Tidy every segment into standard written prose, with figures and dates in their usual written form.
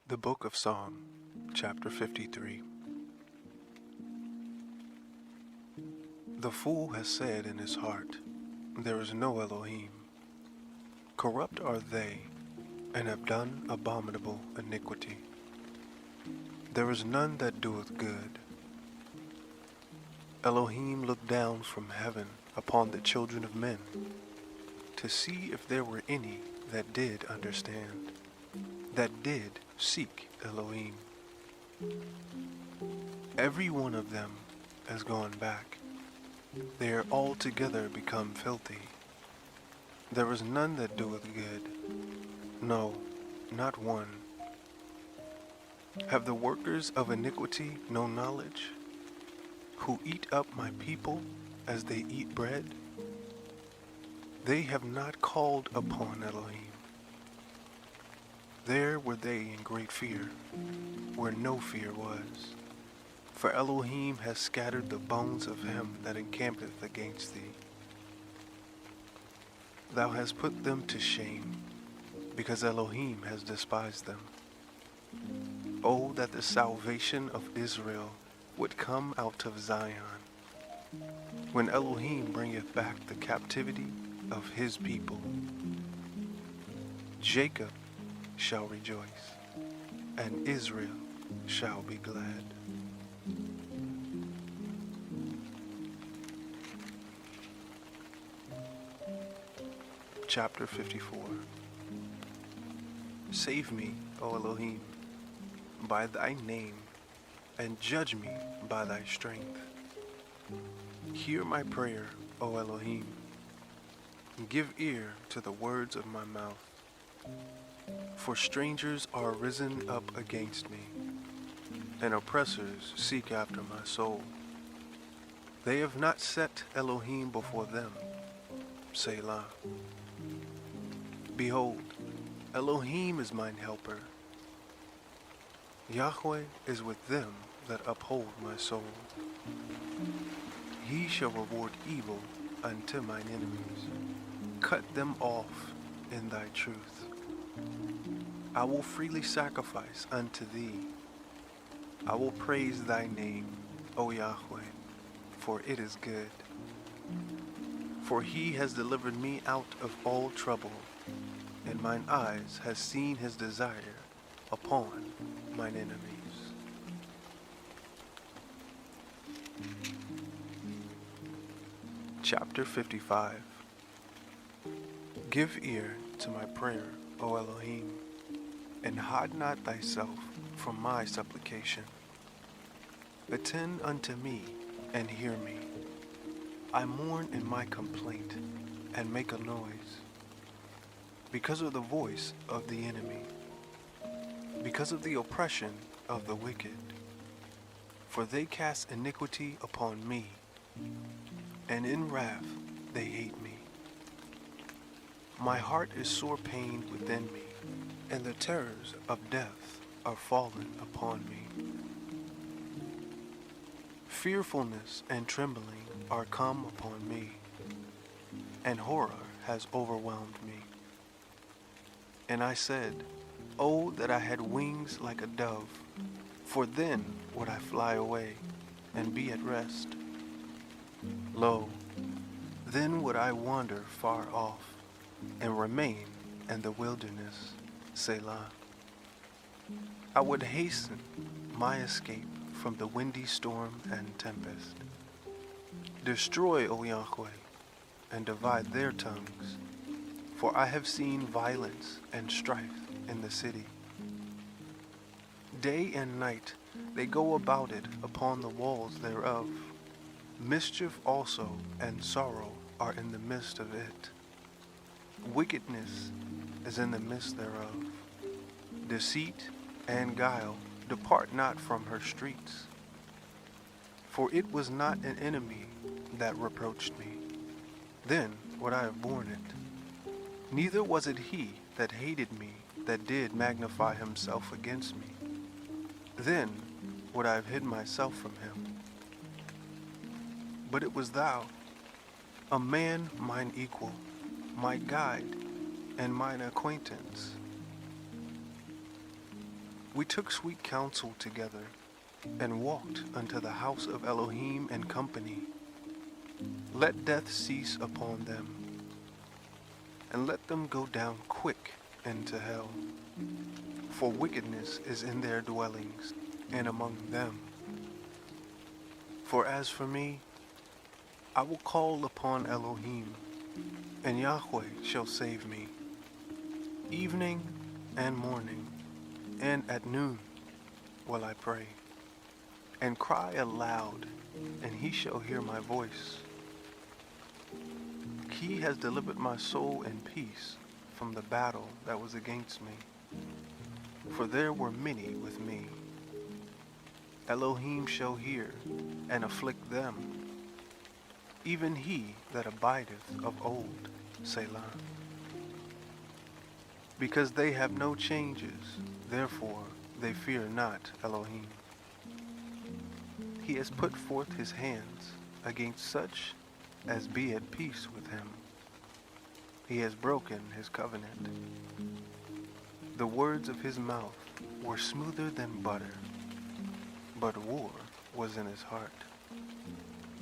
The Book of Psalm, chapter 53. The fool has said in his heart, there is no Elohim. Corrupt are they, and have done abominable iniquity. There is none that doeth good. Elohim looked down from heaven upon the children of men, to see if there were any that did understand, that did seek Elohim. Every one of them has gone back. They are altogether become filthy. There is none that doeth good, no, not one. Have the workers of iniquity no knowledge, who eat up my people as they eat bread? They have not called upon Elohim. There were they in great fear, where no fear was. For Elohim has scattered the bones of him that encampeth against thee. Thou hast put them to shame, because Elohim has despised them. Oh, that the salvation of Israel would come out of Zion, when Elohim bringeth back the captivity of his people. Jacob shall rejoice, and Israel shall be glad. Chapter 54. Save me, O Elohim, by thy name, and judge me by thy strength. Hear my prayer, O Elohim. Give ear to the words of my mouth. For strangers are risen up against me, and oppressors seek after my soul. They have not set Elohim before them. Selah. Behold, Elohim is mine helper. Yahweh is with them that uphold my soul. He shall reward evil unto mine enemies. Cut them off in thy truth. I will freely sacrifice unto thee. I will praise thy name, O Yahweh, for it is good. For he has delivered me out of all trouble, and mine eyes has seen his desire upon mine enemies. Chapter 55. Give ear to my prayer, O Elohim, and hide not thyself from my supplication. Attend unto me, and hear me. I mourn in my complaint, and make a noise, because of the voice of the enemy, because of the oppression of the wicked. For they cast iniquity upon me, and in wrath they hate me. My heart is sore pained within me, and the terrors of death are fallen upon me. Fearfulness and trembling are come upon me, and horror has overwhelmed me. And I said, Oh, that I had wings like a dove, for then would I fly away and be at rest. Lo, then would I wander far off, and remain in the wilderness, Selah. I would hasten my escape from the windy storm and tempest. Destroy, O Yahweh, and divide their tongues, for I have seen violence and strife in the city. Day and night they go about it upon the walls thereof. Mischief also and sorrow are in the midst of it. Wickedness is in the midst thereof. Deceit and guile depart not from her streets. For it was not an enemy that reproached me, then would I have borne it. Neither was it he that hated me that did magnify himself against me. Then would I have hid myself from him. But it was thou, a man mine equal, my guide, and mine acquaintance. We took sweet counsel together, and walked unto the house of Elohim and company. Let death cease upon them, and let them go down quick into hell. For wickedness is in their dwellings, and among them. For as for me, I will call upon Elohim, and Yahweh shall save me. Evening and morning, and at noon will I pray, and cry aloud, and he shall hear my voice. He has delivered my soul in peace from the battle that was against me. For there were many with me. Elohim shall hear and afflict them, even he that abideth of old, Selah. Because they have no changes, therefore they fear not Elohim. He has put forth his hands against such as be at peace with him. He has broken his covenant. The words of his mouth were smoother than butter, but war was in his heart.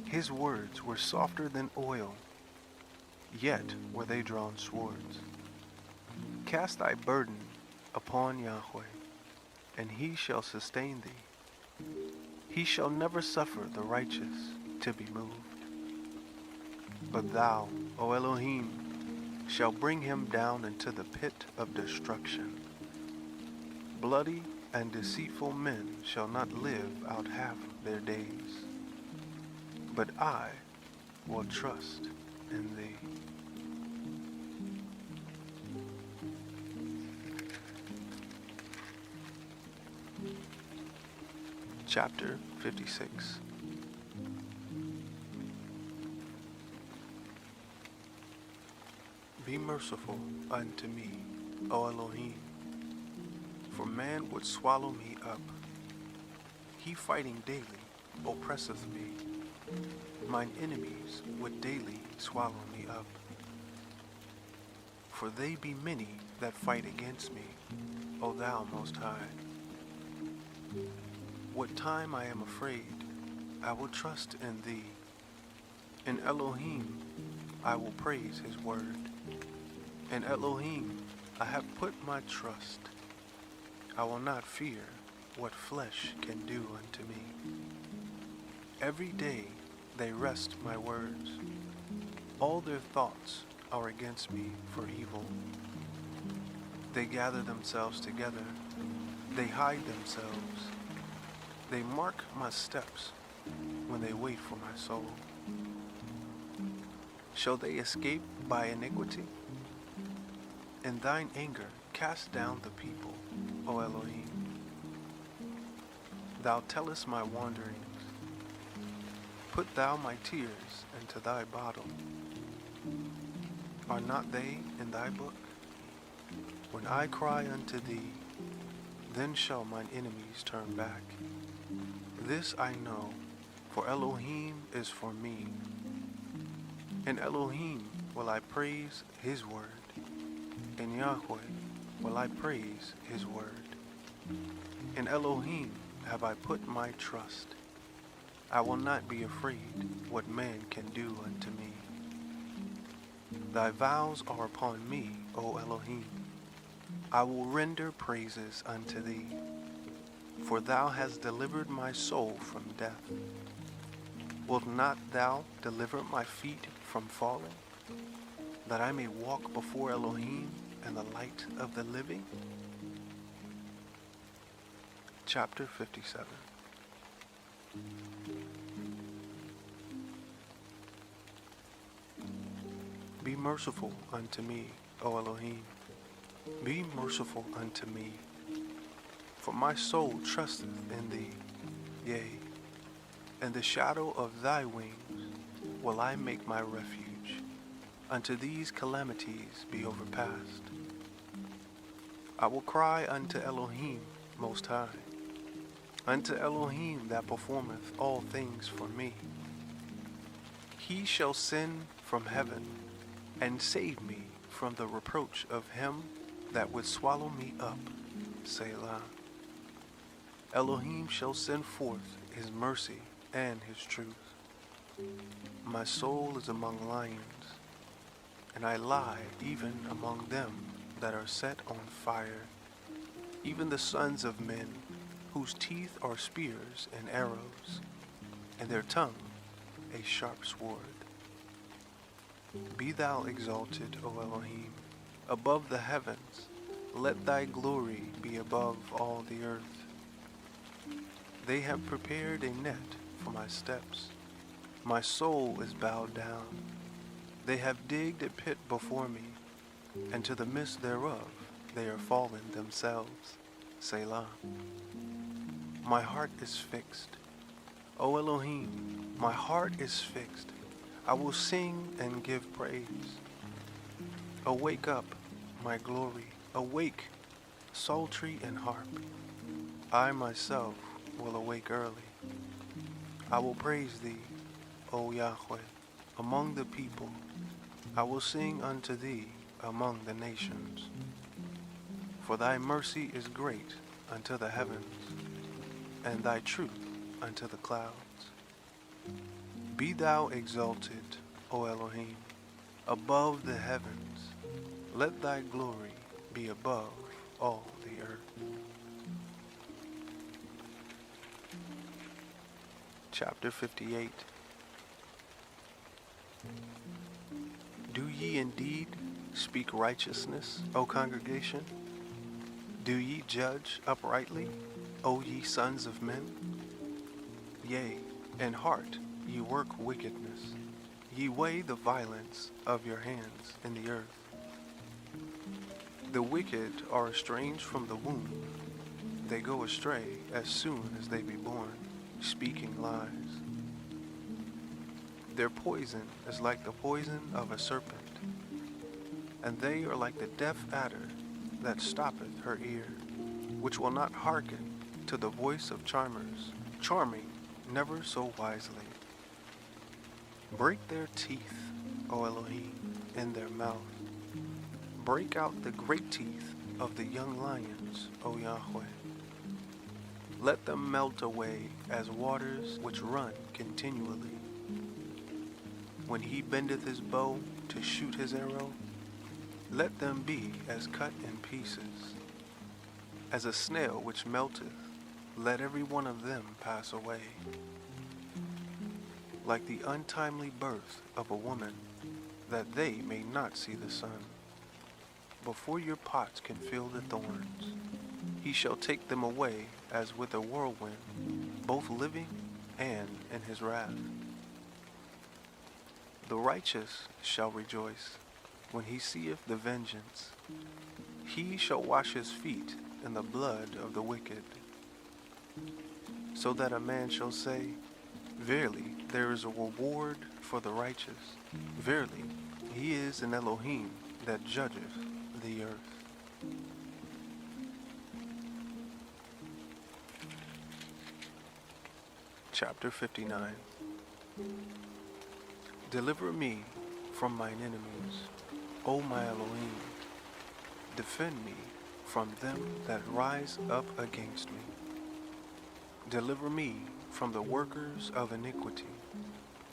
His words were softer than oil, yet were they drawn swords. Cast thy burden upon Yahweh, and he shall sustain thee. He shall never suffer the righteous to be moved. But thou, O Elohim, shall bring him down into the pit of destruction. Bloody and deceitful men shall not live out half their days. But I will trust in thee. Chapter 56. Be merciful unto me, O Elohim, for man would swallow me up. He fighting daily oppresseth me. Mine enemies would daily swallow me up. For they be many that fight against me, O thou Most High. What time I am afraid, I will trust in thee. In Elohim I will praise his word. In Elohim I have put my trust. I will not fear what flesh can do unto me. Every day they wrest my words. All their thoughts are against me for evil. They gather themselves together. They hide themselves. They mark my steps when they wait for my soul. Shall they escape by iniquity? In thine anger cast down the people, O Elohim. Thou tellest my wanderings. Put thou my tears into thy bottle. Are not they in thy book? When I cry unto thee, then shall mine enemies turn back. This I know, for Elohim is for me. In Elohim will I praise his word. In Yahweh will I praise his word. In Elohim have I put my trust. I will not be afraid what man can do unto me. Thy vows are upon me, O Elohim. I will render praises unto thee, for thou hast delivered my soul from death. Wilt not thou deliver my feet from falling, that I may walk before Elohim in the light of the living? Chapter 57. Be merciful unto me, O Elohim. Be merciful unto me, for my soul trusteth in thee. Yea, in the shadow of thy wings will I make my refuge. Unto these calamities be overpast. I will cry unto Elohim Most High, unto Elohim that performeth all things for me. He shall send from heaven and save me from the reproach of him that would swallow me up, Selah. Elohim shall send forth his mercy and his truth. My soul is among lions, and I lie even among them that are set on fire, even the sons of men, whose teeth are spears and arrows, and their tongue a sharp sword. Be thou exalted, O Elohim, above the heavens. Let thy glory be above all the earth. They have prepared a net for my steps. My soul is bowed down. They have digged a pit before me, and to the midst thereof they are fallen themselves. Selah. My heart is fixed. O Elohim, my heart is fixed. I will sing and give praise. Awake up, my glory. Awake, psaltery and harp. I myself will awake early. I will praise thee, O Yahweh, among the people. I will sing unto thee among the nations. For thy mercy is great unto the heavens, and thy truth unto the clouds. Be thou exalted, O Elohim, above the heavens. Let thy glory be above all the earth. Chapter 58. Do ye indeed speak righteousness, O congregation? Do ye judge uprightly, O ye sons of men? Yea, in heart ye work wickedness. Ye weigh the violence of your hands in the earth. The wicked are estranged from the womb. They go astray as soon as they be born, speaking lies. Their poison is like the poison of a serpent, and they are like the deaf adder that stoppeth her ear, which will not hearken to the voice of charmers, charming never so wisely. Break their teeth, O Elohim, in their mouth. Break out the great teeth of the young lions, O Yahweh. Let them melt away as waters which run continually. When he bendeth his bow to shoot his arrow, let them be as cut in pieces. As a snail which melteth, let every one of them pass away. Like the untimely birth of a woman, that they may not see the sun. Before your pots can feel the thorns, he shall take them away as with a whirlwind, both living and in his wrath. The righteous shall rejoice when he seeth the vengeance. He shall wash his feet in the blood of the wicked, so that a man shall say, Verily, there is a reward for the righteous. Verily, he is an Elohim that judgeth the earth. Chapter 59. Deliver me from mine enemies, O my Elohim. Defend me from them that rise up against me. Deliver me from the workers of iniquity,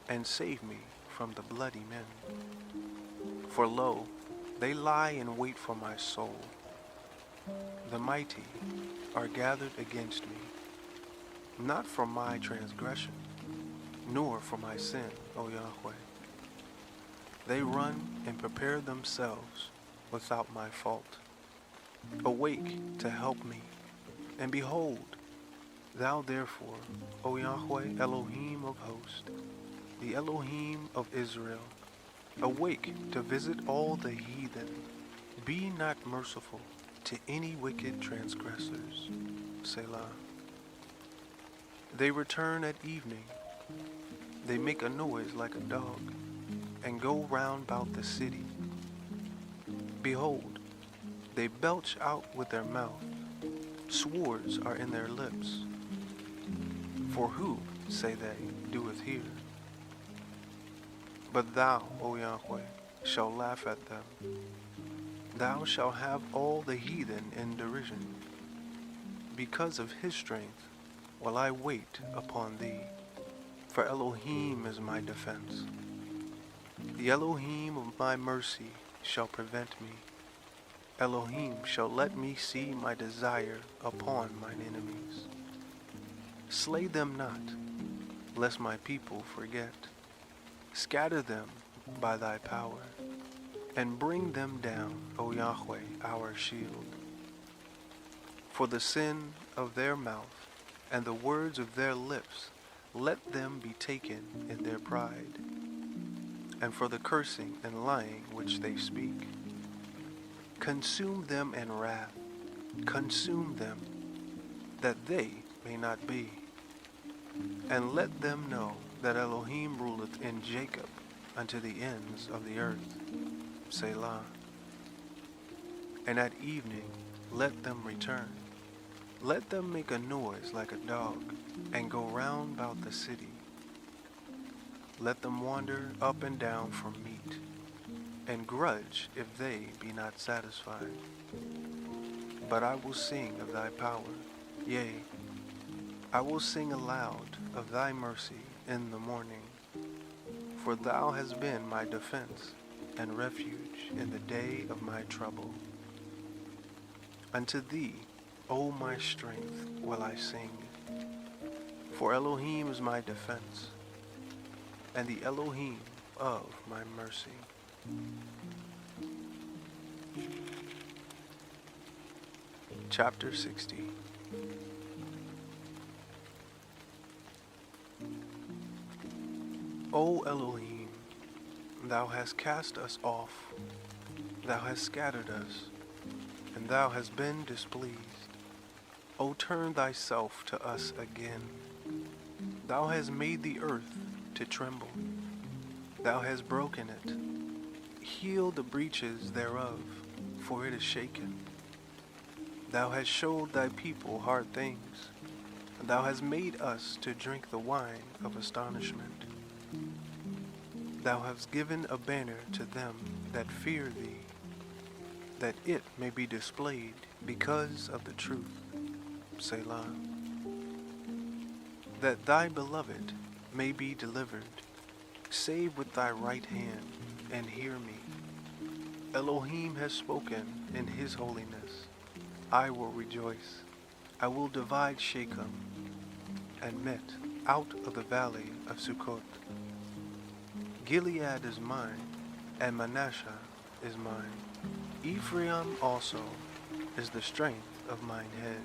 and save me from the bloody men. For lo, they lie in wait for my soul. The mighty are gathered against me, not for my transgression, nor for my sin, O Yahweh. They run and prepare themselves without my fault. Awake to help me, and behold, thou therefore, O Yahweh Elohim of hosts, the Elohim of Israel, awake to visit all the heathen. Be not merciful to any wicked transgressors. Selah. They return at evening. They make a noise like a dog, and go round about the city. Behold, they belch out with their mouth. Swords are in their lips. For who, say they, doeth hear? But thou, O Yahweh, shalt laugh at them. Thou shalt have all the heathen in derision. Because of his strength while I wait upon thee. For Elohim is my defense. The Elohim of my mercy shall prevent me. Elohim shall let me see my desire upon mine enemies. Slay them not, lest my people forget. Scatter them by thy power, and bring them down, O Yahweh, our shield. For the sin of their mouth and the words of their lips, let them be taken in their pride, and for the cursing and lying which they speak. Consume them in wrath, consume them, that they may not be. And let them know that Elohim ruleth in Jacob unto the ends of the earth. Selah. And at evening let them return. Let them make a noise like a dog, and go round about the city. Let them wander up and down for meat, and grudge if they be not satisfied. But I will sing of thy power, yea, I will sing aloud of thy mercy in the morning. For thou hast been my defense and refuge in the day of my trouble. Unto thee, O my strength, will I sing. For Elohim is my defense, and the Elohim of my mercy. Chapter 60. O Elohim, thou hast cast us off, thou hast scattered us, and thou hast been displeased. O turn thyself to us again. Thou hast made the earth to tremble. Thou hast broken it. Heal the breaches thereof, for it is shaken. Thou hast showed thy people hard things, and thou hast made us to drink the wine of astonishment. Thou hast given a banner to them that fear thee, that it may be displayed because of the truth. Selah. That thy beloved may be delivered. Save with thy right hand, and hear me. Elohim has spoken in his holiness. I will rejoice. I will divide Shechem and Met out of the valley of Sukkot. Gilead is mine, and Manasseh is mine. Ephraim also is the strength of mine head.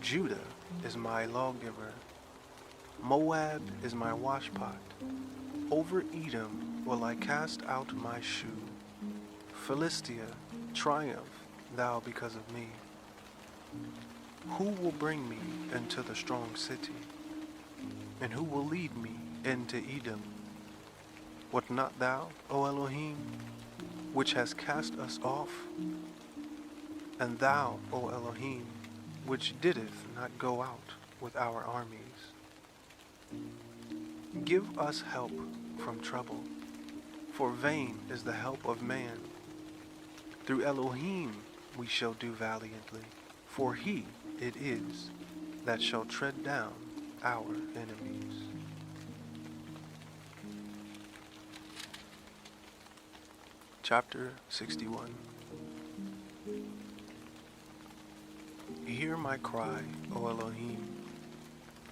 Judah is my lawgiver. Moab is my washpot. Over Edom will I cast out my shoe. Philistia, triumph thou because of me. Who will bring me into the strong city? And who will lead me into Edom? What not thou, O Elohim, which hast cast us off? And thou, O Elohim, which didst not go out with our armies. Give us help from trouble, for vain is the help of man. Through Elohim we shall do valiantly, for he it is that shall tread down our enemies. Chapter 61. Hear my cry, O Elohim.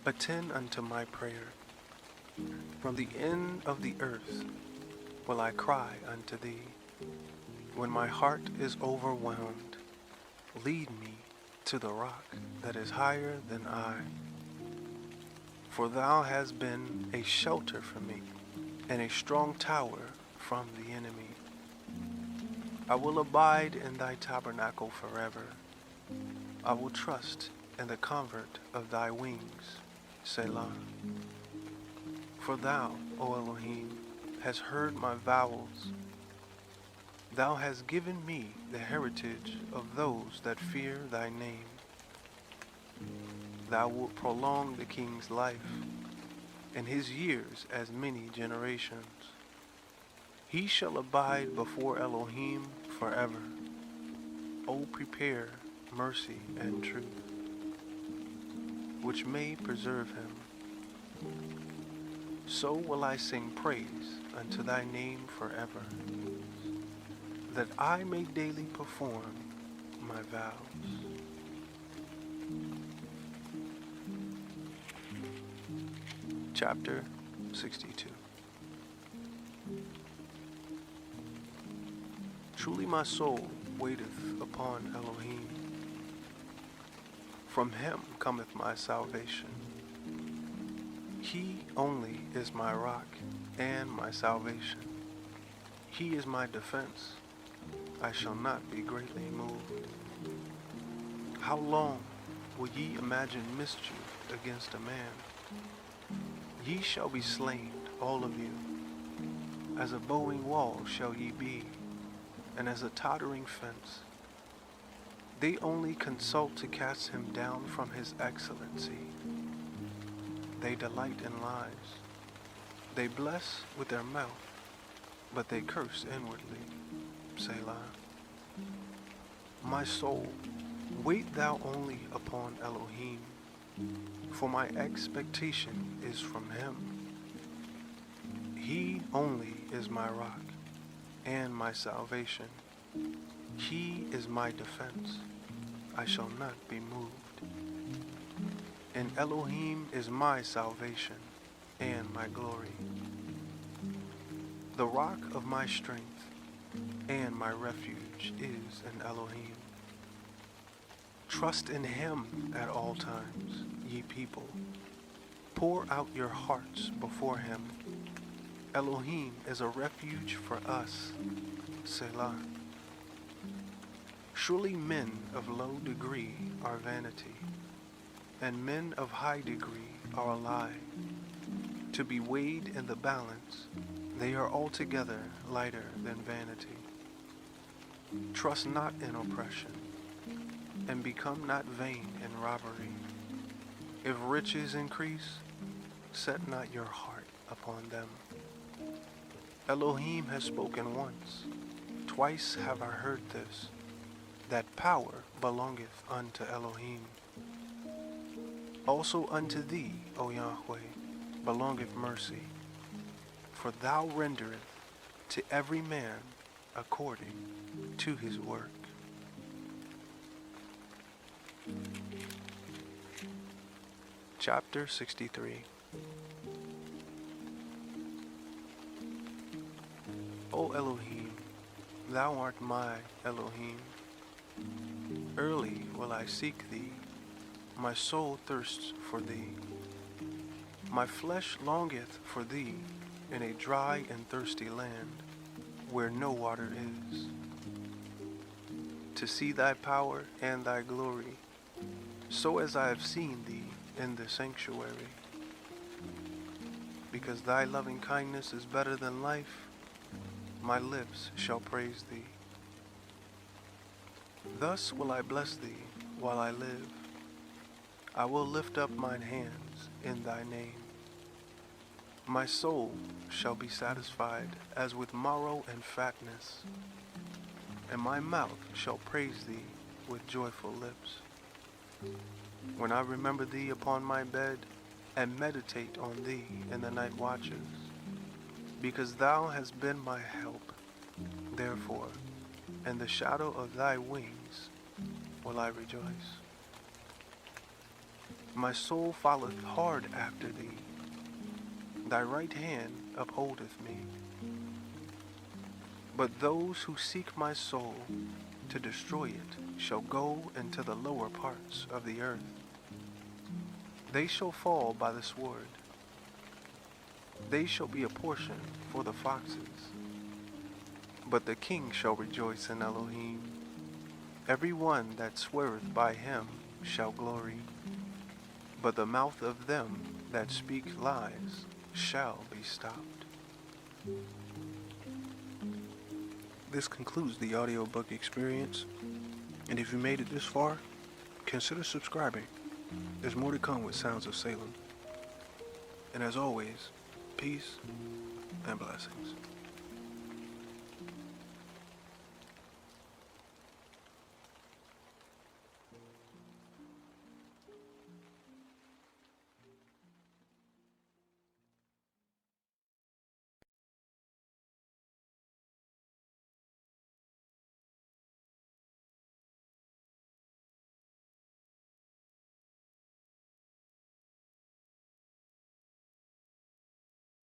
Attend unto my prayer. From the end of the earth will I cry unto thee. When my heart is overwhelmed, lead me to the rock that is higher than I. For thou hast been a shelter for me, and a strong tower from the enemy. I will abide in thy tabernacle forever. I will trust in the comfort of thy wings, Selah. For thou, O Elohim, hast heard my vows. Thou hast given me the heritage of those that fear thy name. Thou wilt prolong the king's life, and his years as many generations. He shall abide before Elohim forever. O prepare mercy and truth. which may preserve him. So will I sing praise unto thy name forever, that I may daily perform my vows. Chapter 62. Truly my soul waiteth upon Elohim. From him cometh my salvation. He only is my rock and my salvation. He is my defense. I shall not be greatly moved. How long will ye imagine mischief against a man? Ye shall be slain, all of you. As a bowing wall shall ye be, and as a tottering fence. They only consult to cast him down from his excellency. They delight in lies. They bless with their mouth, but they curse inwardly. Selah. My soul, wait thou only upon Elohim, for my expectation is from him. He only is my rock and my salvation. He is my defense. I shall not be moved. And Elohim is my salvation and my glory, the rock of my strength and my refuge is in Elohim. Trust in him at all times, ye people. Pour out your hearts before him. Elohim is a refuge for us. Selah. Surely men of low degree are vanity, and men of high degree are a lie. To be weighed in the balance, they are altogether lighter than vanity. Trust not in oppression, and become not vain in robbery. If riches increase, set not your heart upon them. Elohim has spoken once, twice have I heard this, that power belongeth unto Elohim. Also unto thee, O Yahweh, belongeth mercy, for thou rendereth to every man according to his work. Chapter 63. O Elohim, thou art my Elohim. Early will I seek thee, my soul thirsts for thee. My flesh longeth for thee in a dry and thirsty land, where no water is, to see thy power and thy glory, so as I have seen thee in the sanctuary. Because thy loving kindness is better than life, my lips shall praise thee. Thus will I bless thee while I live. I will lift up mine hands in thy name. My soul shall be satisfied as with marrow and fatness, and my mouth shall praise thee with joyful lips. When I remember thee upon my bed, and meditate on thee in the night watches, because thou hast been my help, therefore, in the shadow of thy wings will I rejoice. My soul followeth hard after thee. Thy right hand upholdeth me. But those who seek my soul to destroy it shall go into the lower parts of the earth. They shall fall by the sword. They shall be a portion for the foxes. But the king shall rejoice in Elohim. Every one that sweareth by him shall glory. But the mouth of them that speak lies shall be stopped. This concludes the audiobook experience, and if you made it this far, consider subscribing. There's more to come with Sounds of Salem. And as always, peace and blessings.